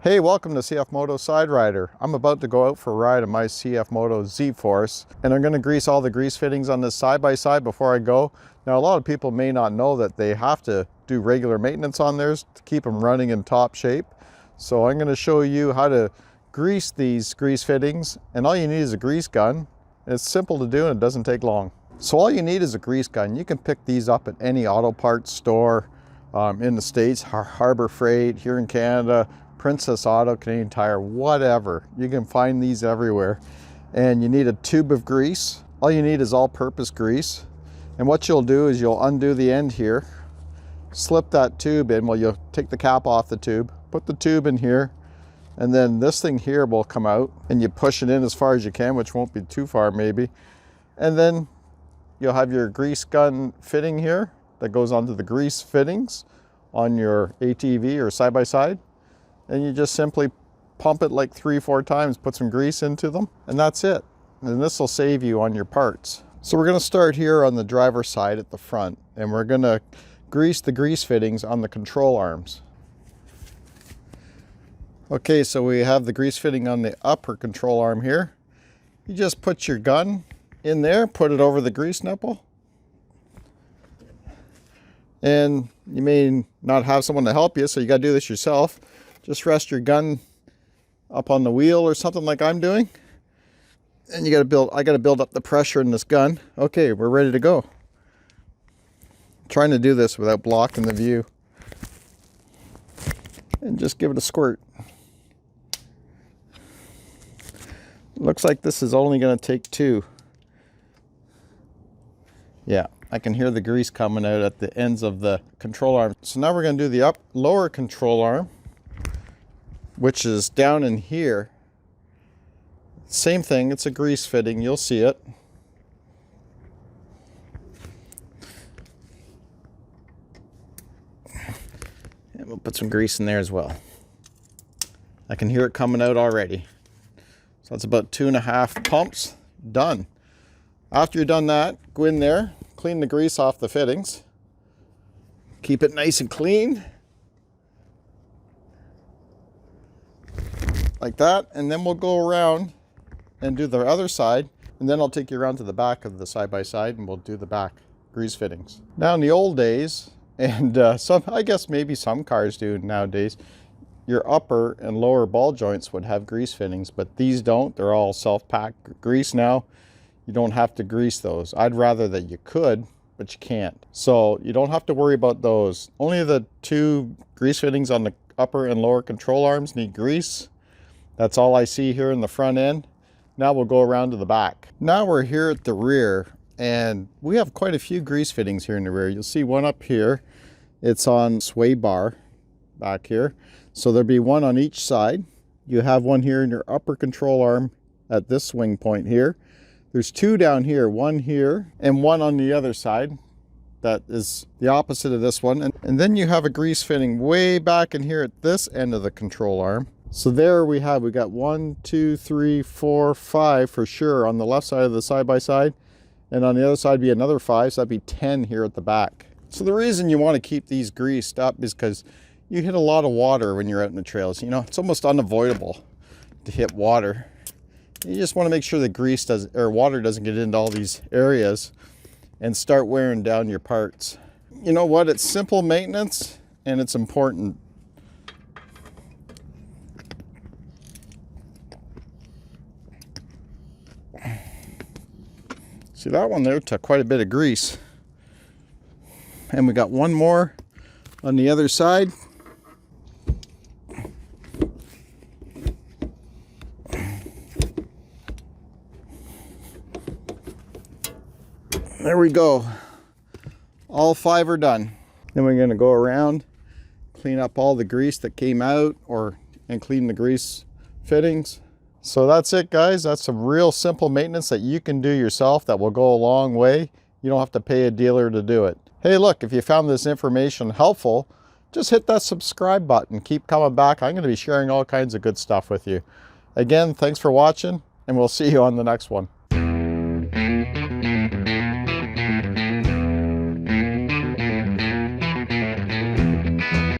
Hey, welcome to CFMOTO Side Rider. I'm about to go out for a ride on my CFMOTO ZFORCE, and I'm going to grease all the grease fittings on this side-by-side before I go. Now, a lot of people may not know that they have to do regular maintenance on theirs to keep them running in top shape. So I'm going to show you how to grease these grease fittings, and all you need is a grease gun. It's simple to do and it doesn't take long. So all you need is a grease gun. You can pick these up at any auto parts store in the States, Harbor Freight, here in Canada, Princess Auto, Canadian Tire, whatever. You can find these everywhere. And you need a tube of grease. All you need is all-purpose grease. And what you'll do is you'll undo the end here, slip that tube in. Well, you'll take the cap off the tube, put the tube in here, and then this thing here will come out, and you push it in as far as you can, which won't be too far maybe. And then you'll have your grease gun fitting here that goes onto the grease fittings on your ATV or side-by-side. And you just simply pump it like 3-4 times, put some grease into them, and that's it. And this will save you on your parts. So we're gonna start here on the driver's side at the front, and we're gonna grease the grease fittings on the control arms. Okay, so we have the grease fitting on the upper control arm here. You just put your gun in there, put it over the grease nipple. And you may not have someone to help you, so you gotta do this yourself. Just rest your gun up on the wheel or something like I'm doing. And you I gotta build up the pressure in this gun. Okay, we're ready to go. I'm trying to do this without blocking the view. And just give it a squirt. Looks like this is only gonna take 2. Yeah, I can hear the grease coming out at the ends of the control arm. So now we're gonna do the lower control arm, which is down in here. Same thing, it's a grease fitting, you'll see it. And we'll put some grease in there as well. I can hear it coming out already. So that's about 2.5 pumps, done. After you're done that, go in there, clean the grease off the fittings. Keep it nice and clean. Like that, and then we'll go around and do the other side, and then I'll take you around to the back of the side-by-side and we'll do the back grease fittings. Now in the old days, and I guess maybe some cars do nowadays, your upper and lower ball joints would have grease fittings, but these don't. They're all self-packed grease now. You don't have to grease those. I'd rather that you could, but you can't. So you don't have to worry about those. Only the 2 grease fittings on the upper and lower control arms need grease. That's all I see here in the front end. Now we'll go around to the back. Now we're here at the rear, and we have quite a few grease fittings here in the rear. You'll see one up here. It's on sway bar back here. So there'll be one on each side. You have one here in your upper control arm at this swing point here. There's 2 down here, one here and one on the other side. That is the opposite of this one. And then you have a grease fitting way back in here at this end of the control arm. So there we got 1, 2, 3, 4, 5 for sure on the left side of the side-by-side, and on the other side be another 5, so that'd be 10 here at the back. So the reason you want to keep these greased up is because you hit a lot of water when you're out in the trails. You know, it's almost unavoidable to hit water. You just want to make sure that water doesn't get into all these areas and start wearing down your parts. You know what? It's simple maintenance and it's important. See, that one there took quite a bit of grease. And we got one more on the other side. There we go. All 5 are done. Then we're going to go around, clean up all the grease that came out and clean the grease fittings. So that's it, guys. That's some real simple maintenance that you can do yourself that will go a long way. You don't have to pay a dealer to do it. Hey, look, if you found this information helpful, just hit that subscribe button. Keep coming back. I'm going to be sharing all kinds of good stuff with you. Again, thanks for watching, and we'll see you on the next one.